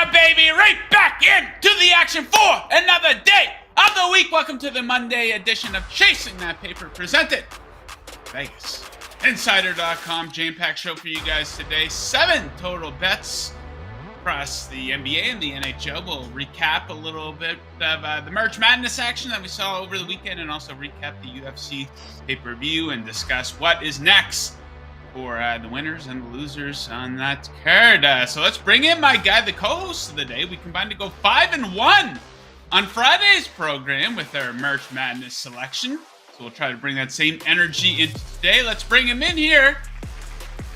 Yeah, baby, right back into the action for another day of the week. Welcome to the Monday edition of Chasing That Paper, presented by VegasInsider.com. Jam-packed show for you guys today. 7 total bets across the NBA and the NHL. We'll recap a little bit of the March Madness action that we saw over the weekend, and also recap the UFC pay-per-view and discuss what is next for the winners and the losers on that card. So let's bring in my guy, the co-host of the day. We combined to go 5-1 on Friday's program with our March Madness selection. So we'll try to bring that same energy into today. Let's bring him in here.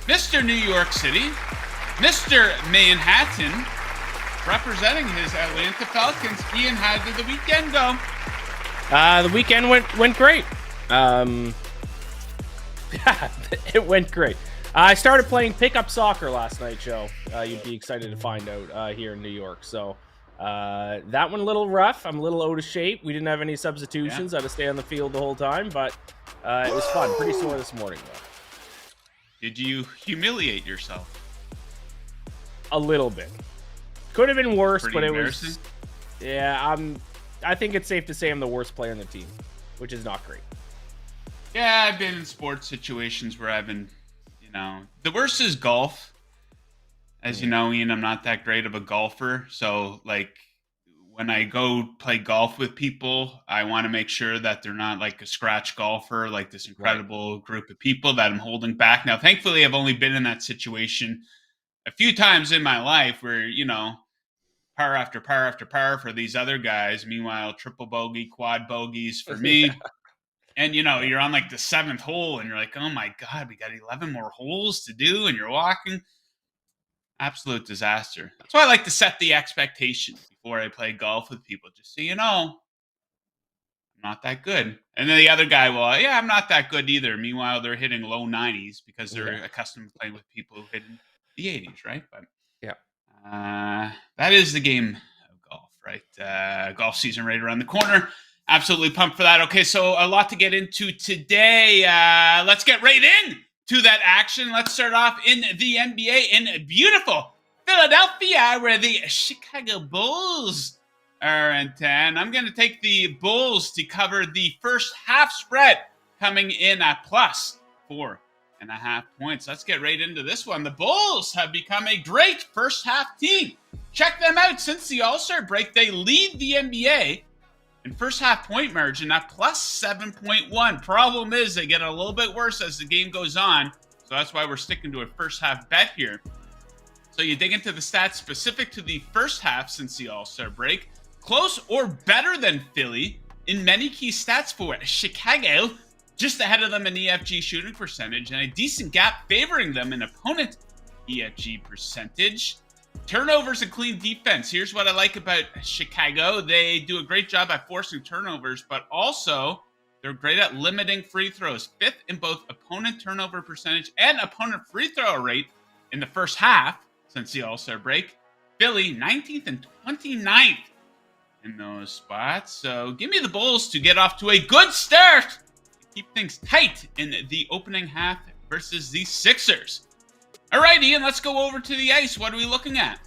Mr. New York City, Mr. Manhattan, representing his Atlanta Falcons. Ian, how did the weekend go? The weekend went great. Yeah, it went great. I started playing pickup soccer last night, Joe. You'd be excited to find out here in New York. So that one a little rough. I'm a little out of shape. We didn't have any substitutions. I had to stay on the field the whole time, but it was fun. Pretty sore this morning, though. Did you humiliate yourself? A little bit. Could have been worse, Pretty but it embarrassing? was... Yeah, I think it's safe to say I'm the worst player on the team, which is not great. Yeah, I've been in sports situations where I've been, the worst is golf. As you know, Ian, I'm not that great of a golfer. So, when I go play golf with people, I want to make sure that they're not like a scratch golfer, like this incredible group of people that I'm holding back. Now, thankfully, I've only been in that situation a few times in my life where, par after par after par for these other guys. Meanwhile, triple bogey, quad bogeys for me. Yeah. And, you're on the 7th hole and you're like, oh my God, we got 11 more holes to do. And you're walking. Absolute disaster. That's why I like to set the expectation before I play golf with people. Just so you know, I'm not that good. And then the other guy, well, yeah, I'm not that good either. Meanwhile, they're hitting low 90s because they're accustomed to playing with people who hit in the 80s, right? But yeah, that is the game of golf, right? Golf season right around the corner. Absolutely pumped for that. Okay, so a lot to get into today. Let's get right in to that action. Let's start off in the NBA in beautiful Philadelphia, where the Chicago Bulls are in 10. I'm going to take the Bulls to cover the first half spread, coming in at plus 4.5 points. Let's get right into this one. The Bulls have become a great first half team. Check them out. Since the All-Star break, they lead the NBA in first half point margin at plus 7.1. Problem is they get a little bit worse as the game goes on. So that's why we're sticking to a first half bet here. So you dig into the stats specific to the first half since the All-Star break. Close or better than Philly in many key stats for Chicago. Just ahead of them in EFG shooting percentage and a decent gap favoring them in opponent EFG percentage. Turnovers and clean defense. Here's what I like about Chicago. They do a great job at forcing turnovers, but also they're great at limiting free throws. 5th in both opponent turnover percentage and opponent free throw rate in the first half since the All-Star break. Philly, 19th and 29th in those spots. So give me the Bulls to get off to a good start. Keep things tight in the opening half versus the Sixers. All right, Ian, let's go over to the ice. What are we looking at?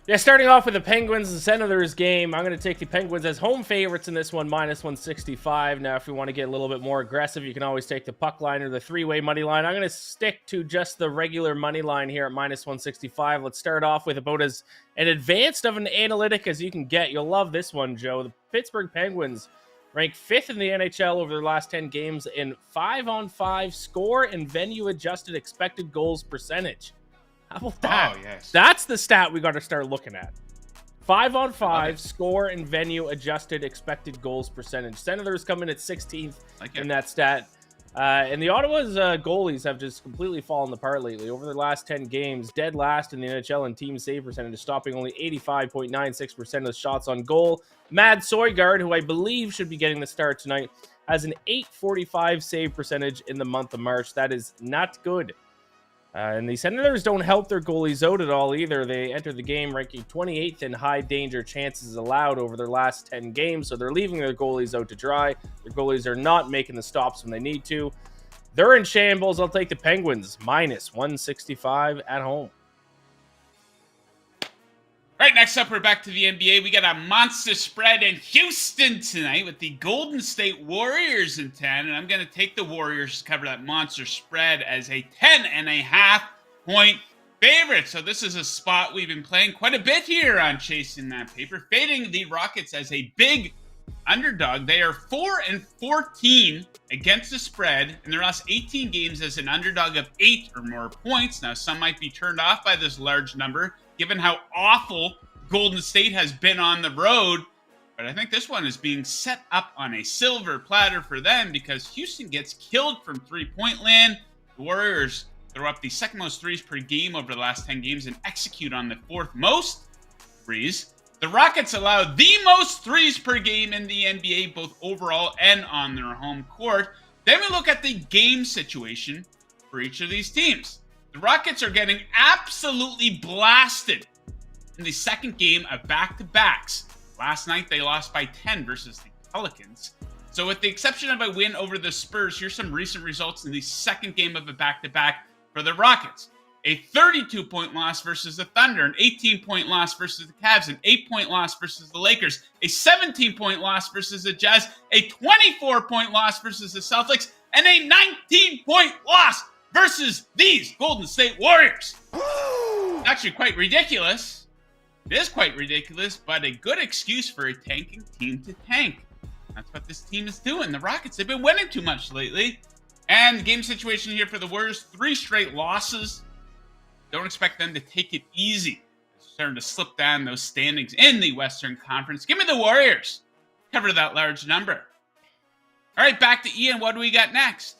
Yeah, starting off with the Penguins and Senators game, I'm going to take the Penguins as home favorites in this one, minus 165. Now, if you want to get a little bit more aggressive, you can always take the puck line or the three-way money line. I'm going to stick to just the regular money line here at minus 165. Let's start off with about as an advanced of an analytic as you can get. You'll love this one, Joe. The Pittsburgh Penguins ranked 5th in the NHL over their last 10 games in 5-on-5 score and venue-adjusted expected goals percentage. How about that? Oh, yes. That's the stat we got to start looking at. 5-on-5 score and venue-adjusted expected goals percentage. Senators come in at 16th in that stat. And the Ottawa's goalies have just completely fallen apart lately. Over the last 10 games, dead last in the NHL in team save percentage, stopping only 85.96% of the shots on goal. Mad Soygard, who I believe should be getting the start tonight, has an .845 save percentage in the month of March. That is not good. And the Senators don't help their goalies out at all either. They enter the game ranking 28th in high danger chances allowed over their last 10 games, so they're leaving their goalies out to dry. Their goalies are not making the stops when they need to. They're in shambles. I'll take the Penguins minus 165 at home. All right, next up, we're back to the NBA. We got a monster spread in Houston tonight with the Golden State Warriors in 10. And I'm going to take the Warriors to cover that monster spread as a 10.5 point favorite. So this is a spot we've been playing quite a bit here on Chasing That Paper, fading the Rockets as a big underdog. They are 4-14 against the spread in their last 18 games as an underdog of 8 or more points. Now, some might be turned off by this large number, given how awful Golden State has been on the road. But I think this one is being set up on a silver platter for them because Houston gets killed from three-point land. The Warriors throw up the second most threes per game over the last 10 games and execute on the fourth most threes. The Rockets allow the most threes per game in the NBA, both overall and on their home court. Then we look at the game situation for each of these teams. The Rockets are getting absolutely blasted in the second game of back-to-backs. Last night, they lost by 10 versus the Pelicans. So with the exception of a win over the Spurs, here's some recent results in the second game of a back-to-back for the Rockets. A 32-point loss versus the Thunder, an 18-point loss versus the Cavs, an 8-point loss versus the Lakers, a 17-point loss versus the Jazz, a 24-point loss versus the Celtics, and a 19-point loss versus these Golden State Warriors. It's actually quite ridiculous. It is quite ridiculous, but a good excuse for a tanking team to tank. That's what this team is doing. The Rockets have been winning too much lately. And the game situation here for the Warriors, 3 straight losses. Don't expect them to take it easy. They're starting to slip down those standings in the Western Conference. Give me the Warriors. Cover that large number. All right, back to Ian. What do we got next?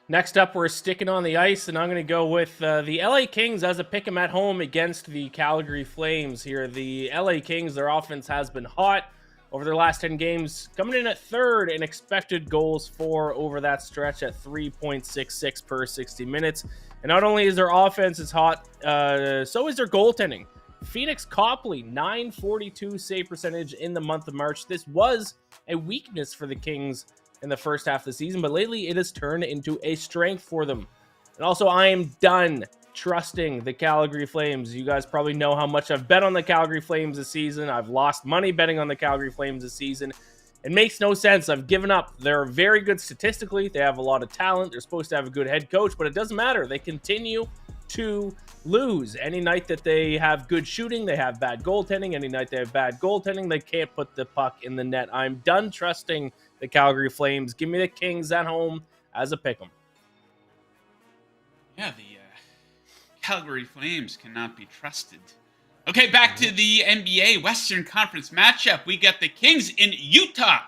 Next up, we're sticking on the ice, and I'm going to go with the LA Kings as a pick 'em at home against the Calgary Flames here. The LA Kings, their offense has been hot over their last 10 games, coming in at third in expected goals for over that stretch at 3.66 per 60 minutes. And not only is their offense is hot, so is their goaltending. Phoenix Copley, .942 save percentage in the month of March. This was a weakness for the Kings in the first half of the season, but lately it has turned into a strength for them. And also, I am done trusting the Calgary Flames. You guys probably know how much I've bet on the Calgary Flames this season. I've lost money betting on the Calgary Flames this season. It makes no sense. I've given up. They're very good statistically. They have a lot of talent. They're supposed to have a good head coach, but it doesn't matter. They continue to lose. Any night that they have good shooting, they have bad goaltending. Any night they have bad goaltending, they can't put the puck in the net. I'm done trusting the Calgary Flames. Give me the Kings at home as a pick'em. Yeah, the Calgary Flames cannot be trusted. Okay, back to the NBA Western Conference matchup. We got the Kings in Utah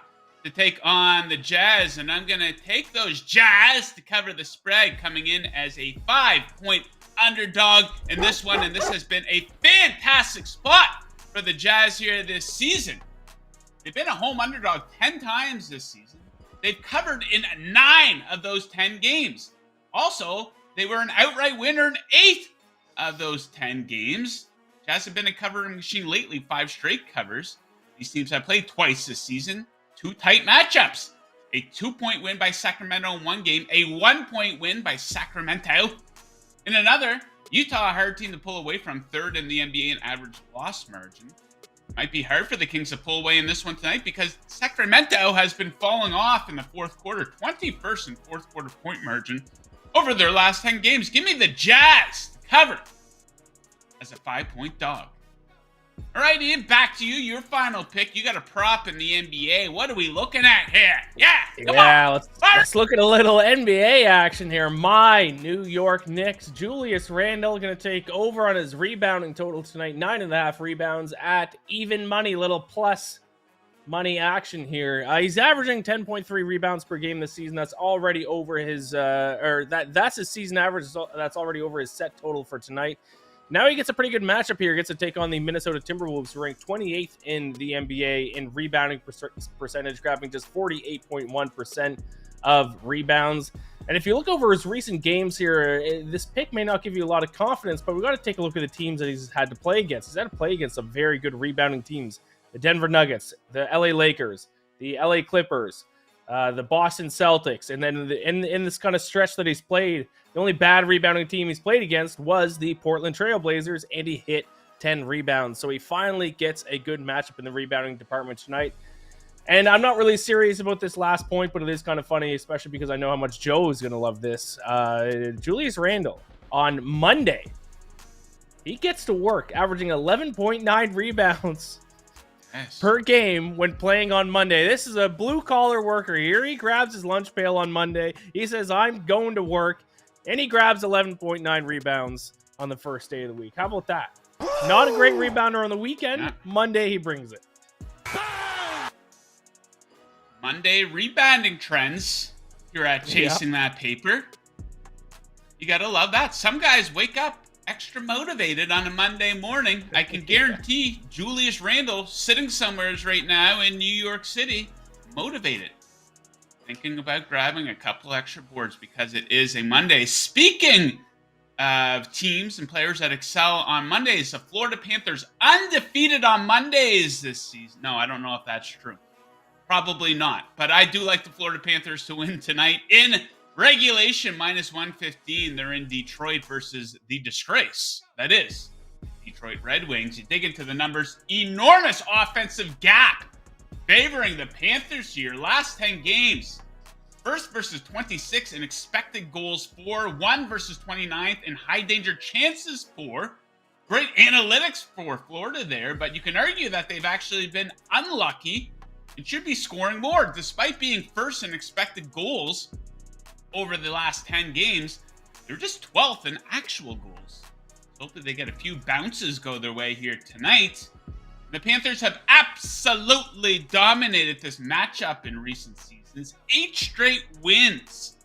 to take on the Jazz, and I'm going to take those Jazz to cover the spread, coming in as a 5-point underdog in this one, and this has been a fantastic spot for the Jazz here this season. They've been a home underdog 10 times this season. They've covered in 9 of those 10 games. Also, they were an outright winner in 8 of those 10 games. Jazz have been a covering machine lately, 5 straight covers. These teams have played twice this season. 2 tight matchups. A 2-point win by Sacramento in one game. A 1-point win by Sacramento in another. Utah, a hard team to pull away from, 3rd in the NBA in average loss margin. Might be hard for the Kings to pull away in this one tonight because Sacramento has been falling off in the fourth quarter. 21st in fourth quarter point margin over their last 10 games. Give me the Jazz to cover as a 5-point dog. All right, Ian, back to you. Your final pick. You got a prop in the NBA. What are we looking at here? Come on. Let's look at a little NBA action here. My New York Knicks, Julius Randle, going to take over on his rebounding total tonight. 9.5 rebounds at even money, little plus money action here. He's averaging 10.3 rebounds per game this season. That's already over his, that's his season average. That's already over his set total for tonight. Now he gets a pretty good matchup here. He gets to take on the Minnesota Timberwolves, who ranked 28th in the NBA in rebounding percentage, grabbing just 48.1% of rebounds. And if you look over his recent games here, this pick may not give you a lot of confidence, but we've got to take a look at the teams that he's had to play against. He's had to play against some very good rebounding teams. The Denver Nuggets, the LA Lakers, the LA Clippers, the Boston Celtics, and then in this kind of stretch that he's played, the only bad rebounding team he's played against was the Portland Trail Blazers, and he hit 10 rebounds. So he finally gets a good matchup in the rebounding department tonight. And I'm not really serious about this last point, but it is kind of funny, especially because I know how much Joe is going to love this. Julius Randle on Monday, he gets to work, averaging 11.9 rebounds per game when playing on Monday. This is a blue-collar worker here. He grabs his lunch pail on Monday. He says, I'm going to work, and he grabs 11.9 rebounds on the first day of the week. How about that? Not a great rebounder on the weekend. Yeah. Monday, he brings it. Monday rebounding trends. You're at chasing that paper. You got to love that. Some guys wake up extra motivated on a Monday morning. I can guarantee Julius Randle sitting somewhere right now in New York City, motivated, thinking about grabbing a couple extra boards because it is a Monday. Speaking of teams and players that excel on Mondays, the Florida Panthers undefeated on Mondays this season. No, I don't know if that's true. Probably not. But I do like the Florida Panthers to win tonight in regulation, -115. They're in Detroit versus the disgrace that is Detroit Red Wings. You dig into the numbers, enormous offensive gap favoring the Panthers here. Last 10 games, first versus 26 in expected goals for, 1 versus 29th in high danger chances for. Great analytics for Florida there, but you can argue that they've actually been unlucky. It should be scoring more, despite being first in expected goals over the last 10 games. They're just 12th in actual goals. So hopefully they get a few bounces go their way here tonight. The Panthers have absolutely dominated this matchup in recent seasons. 8 straight wins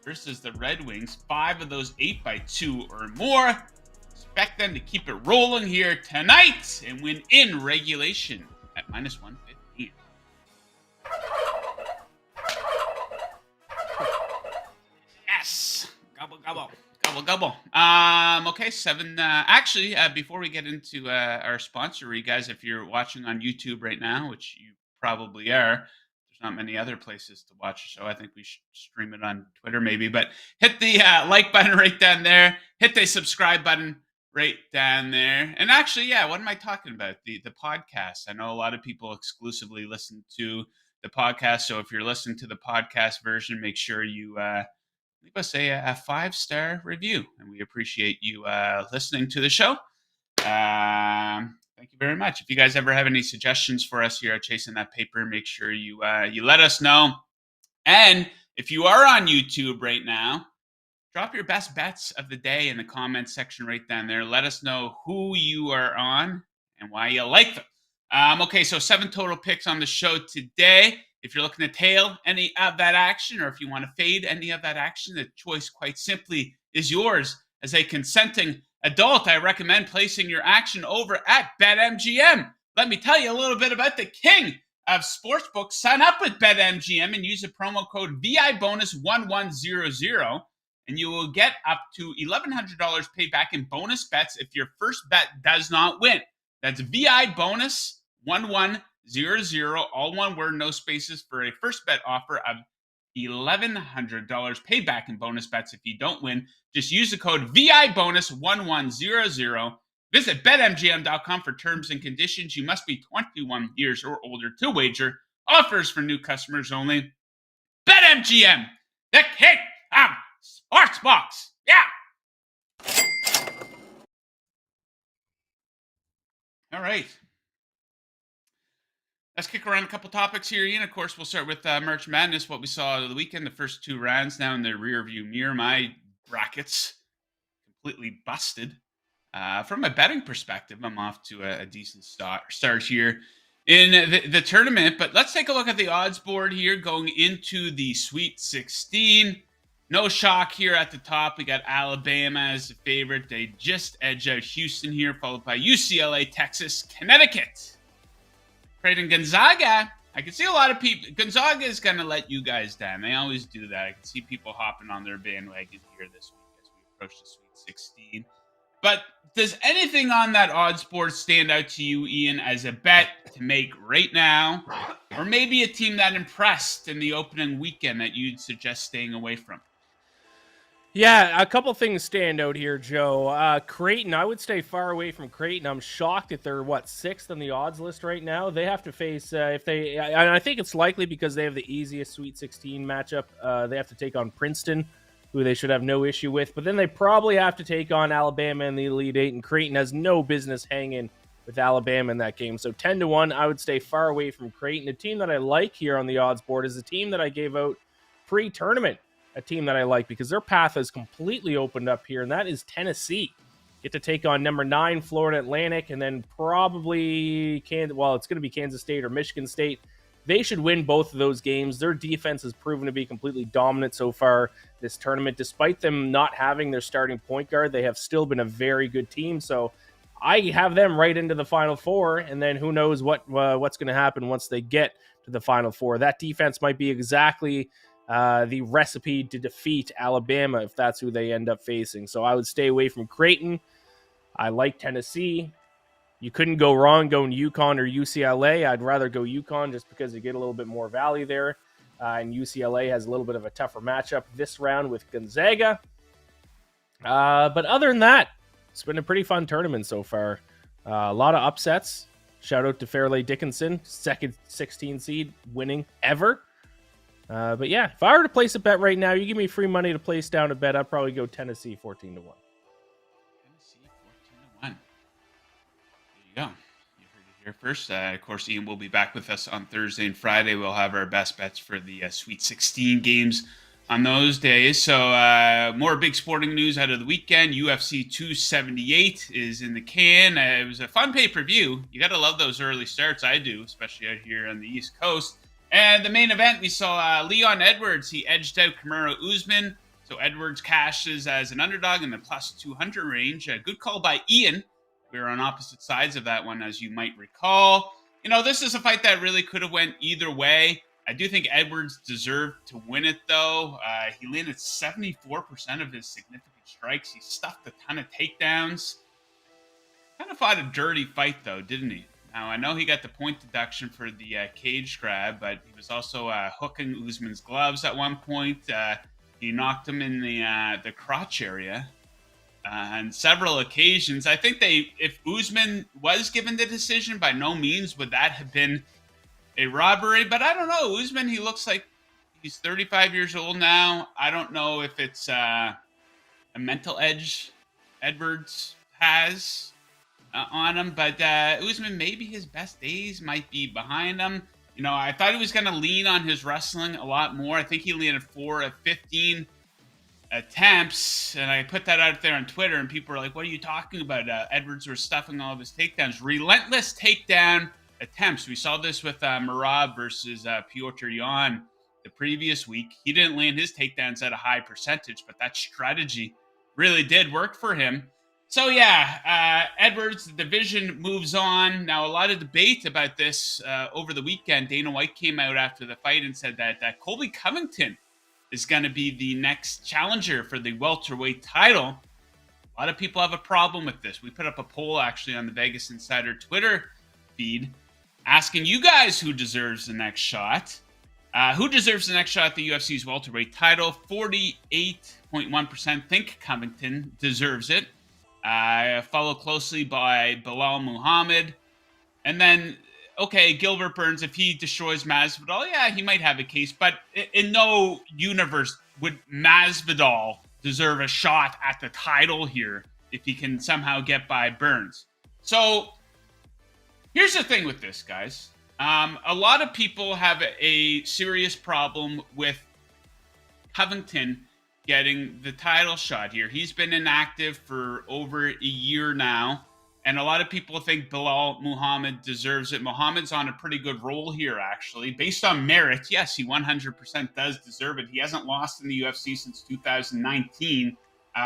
versus the Red Wings. 5 of those 8 by 2 or more. Expect them to keep it rolling here tonight and win in regulation at -115. Yes. Gobble, gobble. Gobble, gobble. Okay, 7. Actually, before we get into our sponsor, you guys, if you're watching on YouTube right now, which you probably are, there's not many other places to watch the show. I think we should stream it on Twitter maybe, but hit the like button right down there. Hit the subscribe button right down there. And actually, yeah, what am I talking about? The podcast. I know a lot of people exclusively listen to the podcast. So if you're listening to the podcast version, make sure you leave us a 5-star review. And we appreciate you listening to the show. Thank you very much. If you guys ever have any suggestions for us here at Chasing That Paper, make sure you let us know. And if you are on YouTube right now, drop your best bets of the day in the comments section right down there. Let us know who you are on and why you like them. Okay, so 7 total picks on the show today. If you're looking to tail any of that action, or if you want to fade any of that action, the choice quite simply is yours. As a consenting adult, I recommend placing your action over at BetMGM. Let me tell you a little bit about the king of sportsbooks. Sign up with BetMGM and use the promo code VIBonus1100, and you will get up to $1,100 paid back in bonus bets if your first bet does not win. That's VIBonus1100, all one word, no spaces, for a first bet offer of $1,100 paid back in bonus bets if you don't win. Just use the code VIBonus1100. Visit BetMGM.com for terms and conditions. You must be 21 years or older to wager. Offers for new customers only. BetMGM, the king of sportsbooks. Yeah. All right. Let's kick around a couple topics here, Ian. Of course, we'll start with March Madness, what we saw of the weekend, the first 2 rounds now in the rearview mirror. My brackets completely busted. From a betting perspective, I'm off to a decent start here in the tournament. But let's take a look at the odds board here going into the Sweet 16. No shock here at the top. We got Alabama as the favorite. They just edge out Houston here, followed by UCLA, Texas, Connecticut. Creighton, Gonzaga. I can see a lot of people. Gonzaga is going to let you guys down. They always do that. I can see people hopping on their bandwagon here this week as we approach the Sweet 16. But does anything on that odds board stand out to you, Ian, as a bet to make right now? Or maybe a team that impressed in the opening weekend that you'd suggest staying away from? Yeah, a couple things stand out here, Joe. Creighton, I would stay far away from Creighton. I'm shocked that they're, sixth on the odds list right now. They have to face, I think it's likely because they have the easiest Sweet 16 matchup. They have to take on Princeton, who they should have no issue with. But then they probably have to take on Alabama in the Elite Eight, and Creighton has no business hanging with Alabama in that game. So 10-1, I would stay far away from Creighton. A team that I like here on the odds board is a team that I gave out pre-tournament. A team that I like because their path has completely opened up here, and that is Tennessee. Get to take on number 9 Florida Atlantic, and then probably it's going to be Kansas State or Michigan State. They should win both of those games. Their defense has proven to be completely dominant so far this tournament. Despite them not having their starting point guard, they have still been a very good team. So I have them right into the Final Four, and then who knows what's going to happen once they get to the Final Four. That defense might be exactly the recipe to defeat Alabama if that's who they end up facing. So I would stay away from Creighton. I like Tennessee. You couldn't go wrong going UConn or UCLA. I'd rather go UConn just because you get a little bit more value there. And UCLA has a little bit of a tougher matchup this round with Gonzaga. But other than that, it's been a pretty fun tournament so far. A lot of upsets. Shout out to Fairleigh Dickinson, second 16 seed winning ever. But yeah, if I were to place a bet right now, you give me free money to place down a bet, I'd probably go Tennessee 14-1. Tennessee 14-1. There you go. You heard it here first. Of course, Ian will be back with us on Thursday and Friday. We'll have our best bets for the Sweet 16 games on those days. So more big sporting news out of the weekend. UFC 278 is in the can. It was a fun pay-per-view. You got to love those early starts. I do, especially out here on the East Coast. And the main event, we saw Leon Edwards. He edged out Kamaru Usman. So Edwards cashes as an underdog in the plus 200 range. A good call by Ian. We were on opposite sides of that one, as you might recall. You know, this is a fight that really could have went either way. I do think Edwards deserved to win it, though. He landed 74% of his significant strikes. He stuffed a ton of takedowns. Kind of fought a dirty fight, though, didn't he? Now, I know he got the point deduction for the cage grab, but he was also hooking Usman's gloves at one point. He knocked him in the crotch area on several occasions. I think if Usman was given the decision, by no means would that have been a robbery. But I don't know. Usman, he looks like he's 35 years old now. I don't know if it's a mental edge Edwards has on him, but Usman, maybe his best days might be behind him. You know, I thought he was going to lean on his wrestling a lot more. I think he landed 4 of 15 attempts, and I put that out there on Twitter, and people were like, what are you talking about? Edwards was stuffing all of his takedowns. Relentless takedown attempts. We saw this with Merab versus Petr Yan the previous week. He didn't land his takedowns at a high percentage, but that strategy really did work for him. So yeah, Edwards, the division moves on. Now, a lot of debate about this over the weekend. Dana White came out after the fight and said that Colby Covington is going to be the next challenger for the welterweight title. A lot of people have a problem with this. We put up a poll actually on the Vegas Insider Twitter feed asking you guys who deserves the next shot. Who deserves the next shot at the UFC's welterweight title? 48.1% think Covington deserves it. Followed closely by Bilal Muhammad. And then, okay, Gilbert Burns, if he destroys Masvidal, yeah, he might have a case. But in no universe would Masvidal deserve a shot at the title here if he can somehow get by Burns. So here's the thing with this, guys. A lot of people have a serious problem with Covington getting the title shot here. He's been inactive for over a year now, and a lot of people think Bilal Muhammad deserves it. Muhammad's on a pretty good roll here, actually. Based on merit, yes, he 100% does deserve it. He hasn't lost in the UFC since 2019.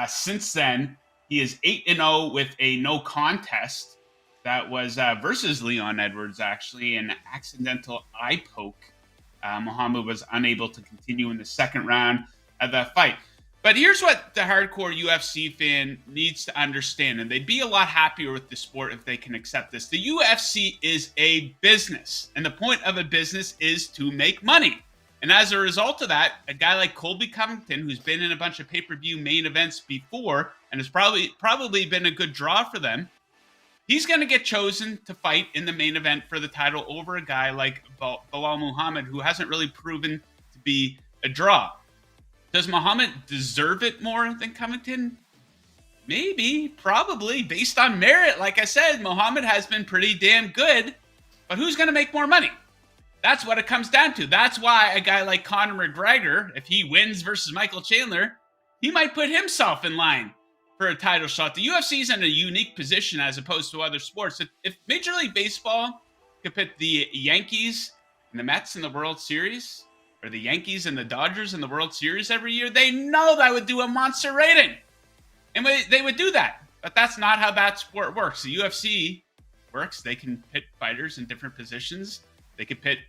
Since then, he is 8-0 with a no contest. That was versus Leon Edwards, actually, an accidental eye poke. Muhammad was unable to continue in the second round of that fight. But here's what the hardcore UFC fan needs to understand, and they'd be a lot happier with the sport if they can accept this. The UFC is a business, and the point of a business is to make money. And as a result of that, a guy like Colby Covington, who's been in a bunch of pay-per-view main events before and has probably been a good draw for them, he's going to get chosen to fight in the main event for the title over a guy like Belal Muhammad, who hasn't really proven to be a draw. Does Muhammad deserve it more than Covington? Maybe, probably, based on merit. Like I said, Muhammad has been pretty damn good, but who's going to make more money? That's what it comes down to. That's why a guy like Conor McGregor, if he wins versus Michael Chandler, he might put himself in line for a title shot. The UFC is in a unique position as opposed to other sports. If Major League Baseball could put the Yankees and the Mets in the World Series, or the Yankees and the Dodgers in the World Series every year, they know that would do a monster rating. And they would do that. But that's not how that sport works. The UFC works. They can pit fighters in different positions. They could pit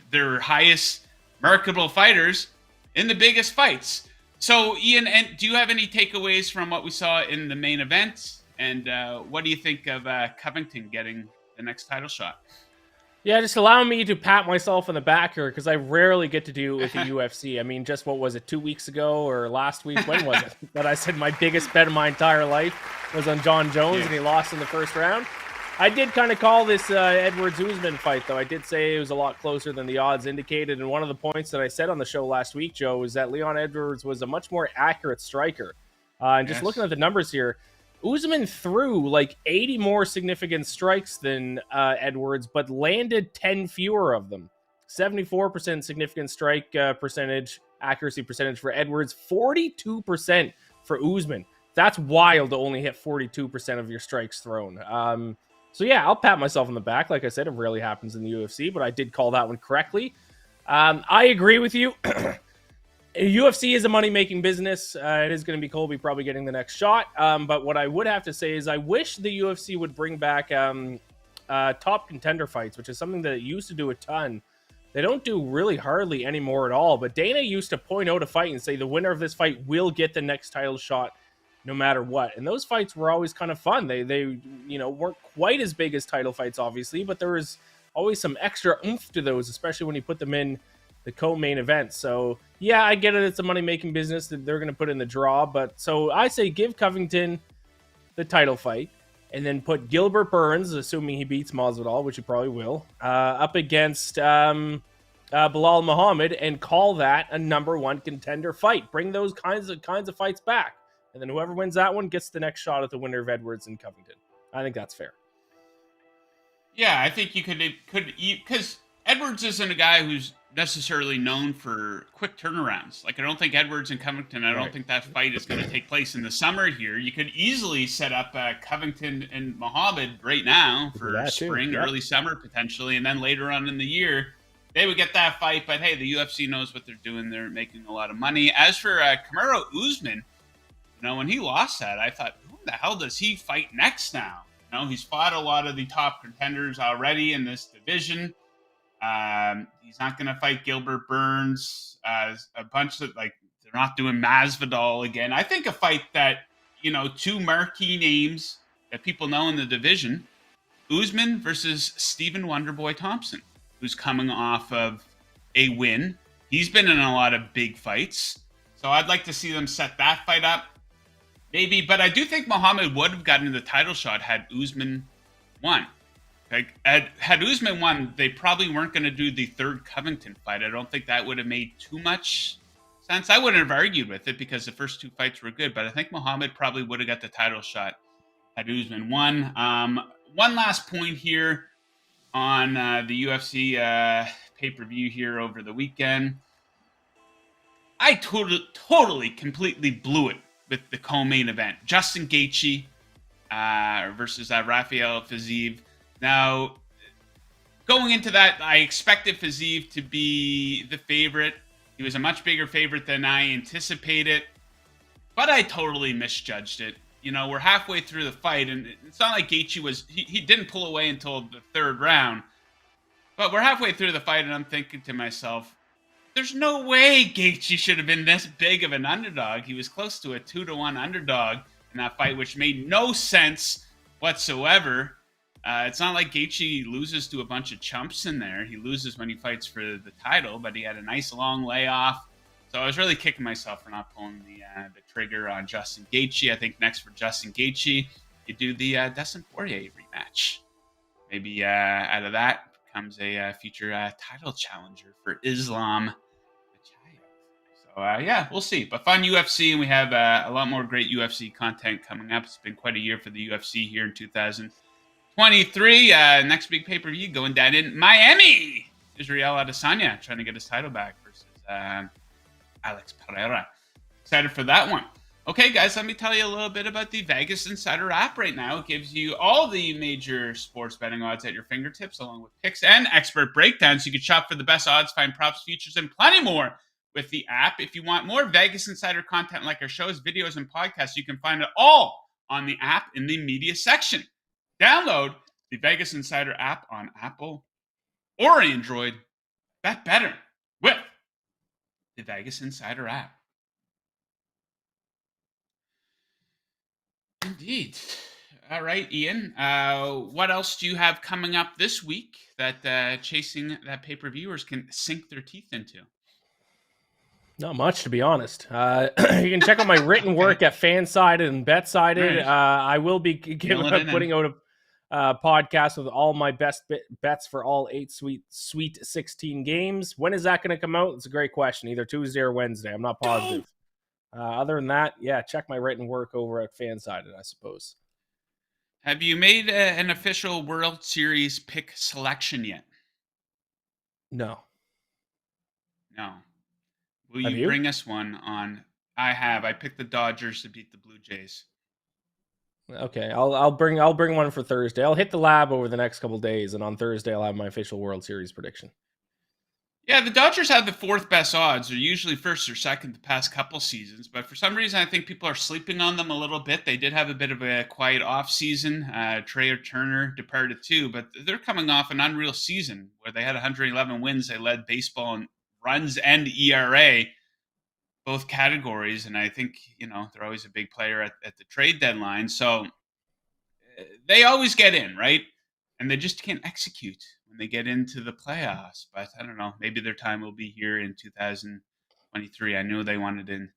their highest marketable fighters in the biggest fights. So, Ian, and do you have any takeaways from what we saw in the main event? And what do you think of Covington getting the next title shot? Yeah, just allow me to pat myself on the back here, because I rarely get to do it with the UFC. I mean, just what was it, 2 weeks ago or last week? When was it? That I said my biggest bet of my entire life was on John Jones, and he lost in the first round. I did kind of call this Edwards-Usman fight, though. I did say it was a lot closer than the odds indicated, and one of the points that I said on the show last week, Joe, was that Leon Edwards was a much more accurate striker. And just looking at the numbers here, Usman threw like 80 more significant strikes than Edwards, but landed 10 fewer of them. 74% significant strike accuracy percentage for Edwards, 42% for Usman. That's wild to only hit 42% of your strikes thrown. So yeah, I'll pat myself on the back. Like I said, it rarely happens in the UFC, but I did call that one correctly. I agree with you. UFC is a money-making business. It is going to be Colby probably getting the next shot. But what I would have to say is I wish the UFC would bring back top contender fights, which is something that it used to do a ton. They don't do really hardly anymore at all. But Dana used to point out a fight and say the winner of this fight will get the next title shot no matter what. And those fights were always kind of fun. They weren't quite as big as title fights, obviously, but there was always some extra oomph to those, especially when you put them in the co-main event. So yeah, I get it. It's a money-making business that they're going to put in the draw. But so I say give Covington the title fight and then put Gilbert Burns, assuming he beats Masvidal, which he probably will, up against Belal Muhammad, and call that a number one contender fight. Bring those kinds of fights back. And then whoever wins that one gets the next shot at the winner of Edwards and Covington. I think that's fair. Yeah, I think you could, because Edwards isn't a guy who's necessarily known for quick turnarounds. Like, I don't think Edwards and Covington, I don't think that fight is going to take place in the summer here. You could easily set up Covington and Muhammad right now for spring, early summer potentially, and then later on in the year, they would get that fight. But hey, the UFC knows what they're doing. They're making a lot of money. As for Kamaru Usman, when he lost that, I thought, who the hell does he fight next now? He's fought a lot of the top contenders already in this division. He's not going to fight Gilbert Burns. A bunch of, they're not doing Masvidal again. I think a fight that, two marquee names that people know in the division, Usman versus Stephen Wonderboy Thompson, who's coming off of a win. He's been in a lot of big fights. So I'd like to see them set that fight up. Maybe, but I do think Muhammad would have gotten the title shot had Usman won. Had Usman won, they probably weren't going to do the third Covington fight. I don't think that would have made too much sense. I wouldn't have argued with it because the first two fights were good, but I think Muhammad probably would have got the title shot had Usman won. One last point here on the UFC pay-per-view here over the weekend. I totally, completely blew it with the co-main event. Justin Gaethje versus Rafael Fiziev. Now, going into that, I expected Fiziev to be the favorite. He was a much bigger favorite than I anticipated, but I totally misjudged it. We're halfway through the fight, and it's not like Gaethje he didn't pull away until the third round, but we're halfway through the fight, and I'm thinking to myself, there's no way Gaethje should have been this big of an underdog. He was close to a 2-1 underdog in that fight, which made no sense whatsoever. It's not like Gaethje loses to a bunch of chumps in there. He loses when he fights for the title, but he had a nice long layoff. So I was really kicking myself for not pulling the trigger on Justin Gaethje. I think next for Justin Gaethje, you do the Dustin Poirier rematch. Maybe out of that comes a future title challenger for Islam. So yeah, we'll see. But fun UFC, and we have a lot more great UFC content coming up. It's been quite a year for the UFC here in 2023. Next big pay-per-view going down in Miami. Israel Adesanya trying to get his title back versus Alex Pereira. Excited for that one. Okay, guys, let me tell you a little bit about the Vegas Insider app right now. It gives you all the major sports betting odds at your fingertips, along with picks and expert breakdowns. You can shop for the best odds, find props, futures, and plenty more with the app. If you want more Vegas Insider content like our shows, videos, and podcasts, you can find it all on the app in the media section. Download the Vegas Insider app on Apple or Android. Bet better with the Vegas Insider app. Indeed. All right, Ian. What else do you have coming up this week that chasing that pay-per-viewers can sink their teeth into? Not much, to be honest. You can check out my written work at Fansided and BetSided. Right. I will be putting out a podcast with all my best bets for all 8 Sweet 16 games. When is that going to come out? It's a great question. Either Tuesday or Wednesday. I'm not positive. Other than that, yeah, check my written work over at Fansided, I suppose. Have you made an official World Series pick selection yet? No. Will you bring us one on? I have. I picked the Dodgers to beat the Blue Jays. Okay, I'll bring one for Thursday. I'll hit the lab over the next couple of days, and on Thursday I'll have my official World Series prediction. Yeah, the Dodgers have the 4th best odds. They're usually 1st or 2nd the past couple seasons, but for some reason I think people are sleeping on them a little bit. They did have a bit of a quiet off season. Trey Turner departed too, but they're coming off an unreal season where they had 111 wins. They led baseball in runs and ERA, both categories, and I think they're always a big player at the trade deadline. So they always get in, right? And they just can't execute when they get into the playoffs. But I don't know. Maybe their time will be here in 2023. I know they wanted in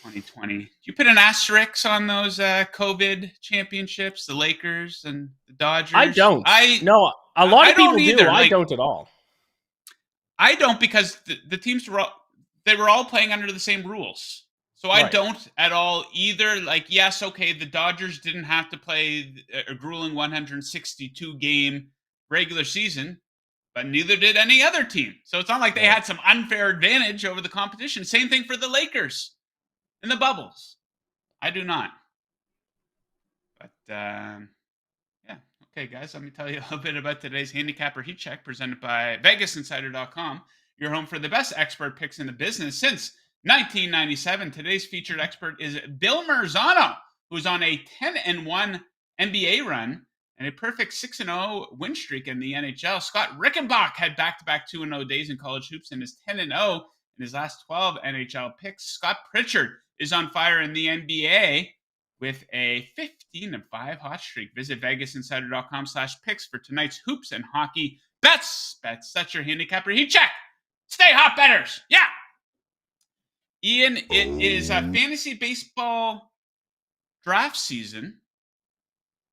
2020. Do you put an asterisk on those COVID championships, the Lakers and the Dodgers? I don't. No, a lot of people do. I don't at all. I don't, because the teams were all playing under the same rules. So I don't at all either. Like, yes, okay, the Dodgers didn't have to play a grueling 162-game regular season, but neither did any other team. So it's not like they had some unfair advantage over the competition. Same thing for the Lakers in the bubbles. I do not. But, yeah. Okay, guys, let me tell you a little bit about today's Handicapper Heat Check presented by VegasInsider.com. Your home for the best expert picks in the business since 1997. Today's featured expert is Bill Marzano, who's on a 10-1 NBA run and a perfect 6-0 win streak in the NHL. Scott Rickenbach had back-to-back 2-0 days in college hoops and is 10-0 in his last 12 NHL picks. Scott Pritchard is on fire in the NBA with a 15-5 hot streak. Visit VegasInsider.com/picks for tonight's hoops and hockey bets. That's your Handicapper Heat Check. Stay hot, betters. Yeah. Ian, it is a fantasy baseball draft season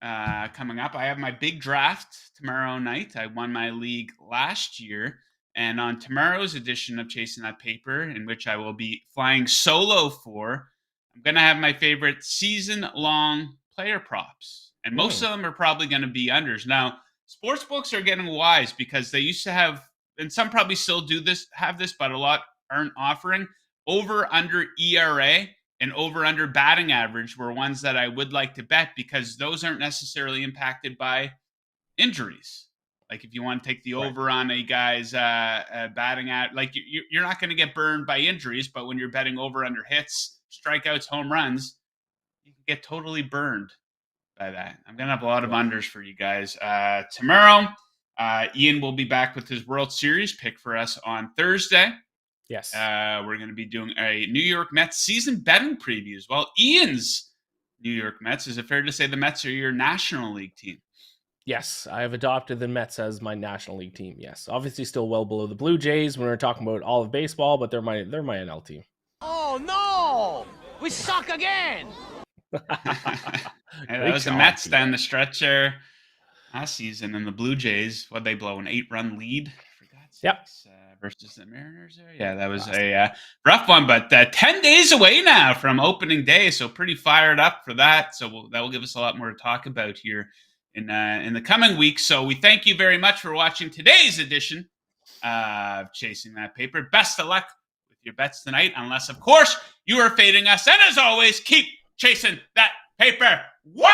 coming up. I have my big draft tomorrow night. I won my league last year. And on tomorrow's edition of Chasing That Paper, in which I will be flying solo for, I'm going to have my favorite season-long player props. And most of them are probably going to be unders. Now, sportsbooks are getting wise because they used to have, and some probably still have this, but a lot aren't offering. Over-under ERA and over-under batting average were ones that I would like to bet because those aren't necessarily impacted by injuries. Like if you want to take the over on a guy's batting at, like you're not going to get burned by injuries, but when you're betting over-under hits, strikeouts, home runs, you can get totally burned by that. I'm going to have a lot of unders for you guys. Tomorrow, Ian will be back with his World Series pick for us on Thursday. Yes. We're going to be doing a New York Mets season betting preview as well. Ian's New York Mets. Is it fair to say the Mets are your National League team? Yes, I have adopted the Mets as my National League team. Yes, obviously still well below the Blue Jays when we're talking about all of baseball, but they're my NL team. Oh no, we suck again. That was the Mets down the stretch there last season, and the Blue Jays. What they blow an 8-run lead for God's sakes, versus the Mariners there. Yeah, that was a rough one, but 10 days away now from opening day, so pretty fired up for that. So that will give us a lot more to talk about here in the coming weeks. So we thank you very much for watching today's edition of Chasing That Paper. Best of luck with your bets tonight, unless of course you are fading us. And as always, keep chasing that paper. Whoa!